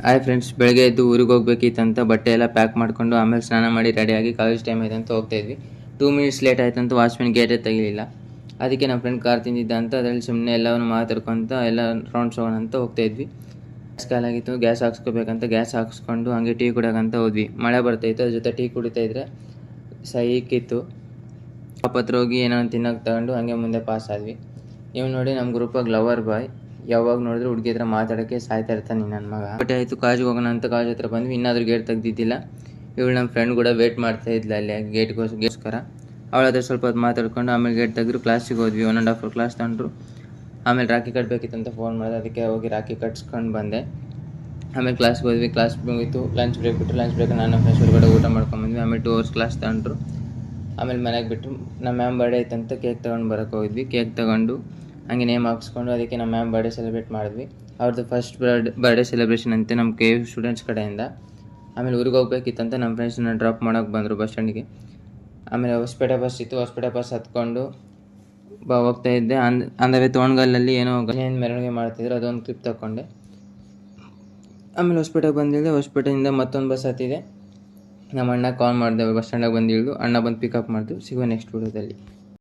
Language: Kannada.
ಹಾಯ್ ಫ್ರೆಂಡ್ಸ್, ಬೆಳಗ್ಗೆ ಎದ್ದು ಊರಿಗೆ ಹೋಗ್ಬೇಕಿತ್ತಂತ ಬಟ್ಟೆ ಎಲ್ಲ ಪ್ಯಾಕ್ ಮಾಡಿಕೊಂಡು ಆಮೇಲೆ ಸ್ನಾನ ಮಾಡಿ ರೆಡಿಯಾಗಿ ಕಾಲೇಜ್ ಟೈಮ್ ಆಯ್ತು ಅಂತ ಹೋಗ್ತಾ ಇದ್ವಿ. 2 ಮಿನಿಟ್ಸ್ ಲೇಟ್ ಆಯ್ತಂತ ವಾಚ್ಮೆನ್ ಗೇಟೇ ತೆಗಿಲಿಲ್ಲ. ಅದಕ್ಕೆ ನಮ್ಮ ಫ್ರೆಂಡ್ ಕಾರ್ ತಿಂದಿದ್ದ ಅಂತ ಅದರಲ್ಲಿ ಸುಮ್ಮನೆ ಎಲ್ಲವನ್ನು ಮಾತಾಡ್ಕೊತ ಎಲ್ಲ ರೌಂಡ್ಸ್ ಹೋಗೋಣ ಅಂತ ಹೋಗ್ತಾ ಇದ್ವಿ. ಗ್ಯಾಸ್ ಖಾಲಾಗಿತ್ತು, ಗ್ಯಾಸ್ ಹಾಕ್ಸ್ಕೋಬೇಕಂತ ಗ್ಯಾಸ್ ಹಾಕ್ಸ್ಕೊಂಡು ಹಂಗೆ ಟೀ ಕುಡಿಯೋಕ್ಕಂತ ಹೋದ್ವಿ. ಮಳೆ ಬರ್ತಾಯಿತ್ತು, ಅದ್ರ ಜೊತೆ ಟೀ ಕುಡಿತಾ ಇದ್ರೆ ಸೈಕಿತ್ತು. ಹತ್ರ ಹೋಗಿ ಏನೋ ತಿನ್ನೋಕೆ ತಗೊಂಡು ಹಂಗೆ ಮುಂದೆ ಪಾಸ್ ಆದ್ವಿ. ನೀವು ನೋಡಿ ನಮ್ಮ ಗ್ರೂಪಾಗ ಲವರ್ ಬಾಯ್ ಯಾವಾಗ ನೋಡಿದ್ರು ಹುಡುಗಿ ಹತ್ರ ಮಾತಾಡೋಕ್ಕೆ ಸಾಯ್ತಾ ಇರ್ತಾನೆ ನನ್ನ ಮಗ. ಬಟ್ಟೆ ಆಯಿತು, ಕಾಲೇಜ್ಗೆ ಹೋಗೋಣ ಅಂತ ಕಾಲೇಜ್ ಹತ್ರ ಬಂದ್ವಿ. ಇನ್ನಾದರೂ ಗೇಟ್ ತೆಗ್ದಿದ್ದಿಲ್ಲ. ಇವಳು ನಮ್ಮ ಫ್ರೆಂಡ್ ಕೂಡ ವೇಟ್ ಮಾಡ್ತಾ ಇದ್ಲ ಅಲ್ಲಿ ಗೇಟ್ಗೋಸ್ಕರ. ಅವಳ ಹತ್ರ ಸ್ವಲ್ಪ ಹೊತ್ತು ಮಾತಾಡ್ಕೊಂಡು ಆಮೇಲೆ ಗೇಟ್ ತೆಗೆದ್ರು. ಕ್ಲಾಸಿಗೆ ಹೋದ್ವಿ. 1.5 hour ಕ್ಲಾಸ್ ತಗೊಂಡ್ರು. ಆಮೇಲೆ ರಾಖಿ ಕಟ್ಟಬೇಕಿತ್ತಂತ ಫೋನ್ ಮಾಡಿದೆ, ಅದಕ್ಕೆ ಹೋಗಿ ರಾಖಿ ಕಟ್ಸ್ಕೊಂಡು ಬಂದೆ. ಆಮೇಲೆ ಕ್ಲಾಸ್ಗೆ ಹೋದ್ವಿ. ಕ್ಲಾಸ್ ಮುಗೀತು, ಲಂಚ್ ಬ್ರೇಕ್ ಬಿಟ್ಟರು. ಲಂಚ್ ಬ್ರೇಕ್ ನಾನು ನಮ್ಮ ಫ್ರೆಂಡ್ಸ್ ಹೊರಗಡೆ ಊಟ ಮಾಡ್ಕೊಂಡ್ಬಂದ್ವಿ. ಆಮೇಲೆ 2 hours ಕ್ಲಾಸ್ ತಗೊಂಡ್ರು. ಆಮೇಲೆ ಮನೆಗೆ ಬಿಟ್ಟು ನಮ್ಮ ಮ್ಯಾಮ್ ಬರ್ಡೇ ಇತ್ತಂತ ಕೇಕ್ ತೊಗೊಂಡು ಬರೋಕ್ಕೆ ಹೋಗಿದ್ವಿ. ಕೇಕ್ ತೊಗೊಂಡು ಹಂಗೆ ನೇಮ್ ಹಾಕ್ಸ್ಕೊಂಡು ಅದಕ್ಕೆ ನಮ್ಮ ಮ್ಯಾಮ್ ಬರ್ಡೇ ಸೆಲೆಬ್ರೇಟ್ ಮಾಡಿದ್ವಿ. ಅವ್ರದ್ದು ಫಸ್ಟ್ ಬರ್ಡೇ ಸೆಲೆಬ್ರೇಷನ್ ಅಂತೆ ನಮ್ಮ KU ಸ್ಟೂಡೆಂಟ್ಸ್ ಕಡೆಯಿಂದ. ಆಮೇಲೆ ಊರಿಗೆ ಹೋಗ್ಬೇಕಿತ್ತಂತ ನಮ್ಮ ಫ್ರೆಂಡ್ಸನ್ನ ಡ್ರಾಪ್ ಮಾಡೋಕ್ಕೆ ಬಂದರು ಬಸ್ ಸ್ಟ್ಯಾಂಡಿಗೆ. ಆಮೇಲೆ ಹೊಸಪೇಟೆ ಬಸ್ ಇತ್ತು, ಹೊಸಪೇಟೆ ಬಸ್ ಹತ್ಕೊಂಡು ಹೋಗ್ತಾ ಇದ್ದೆ. ಅಂದರೆ ತೋಣ್ಗಲ್ಲಲ್ಲಿ ಏನೋ ಮೆರವಣಿಗೆ ಮಾಡ್ತಿದ್ರು, ಅದೊಂದು ಕ್ಲಿಪ್ ತಗೊಂಡೆ. ಆಮೇಲೆ ಹೊಸಪೇಟೆಗೆ ಬಂದಿಳಿದೆ. ಹೊಸಪೇಟೆಯಿಂದ ಮತ್ತೊಂದು ಬಸ್ ಹತ್ತಿದೆ. ನಮ್ಮ ಅಣ್ಣ ಕಾಲ್ ಮಾಡಿದೆ, ಬಸ್ ಸ್ಟ್ಯಾಂಡಿಗೆ ಬಂದು ಇಳಿದು. ಅಣ್ಣ ಬಂದು ಪಿಕಪ್ ಮಾಡಿದ್ರು. ಸಿಗುವ ನೆಕ್ಸ್ಟ್ ವಿಡಿಯೋದಲ್ಲಿ.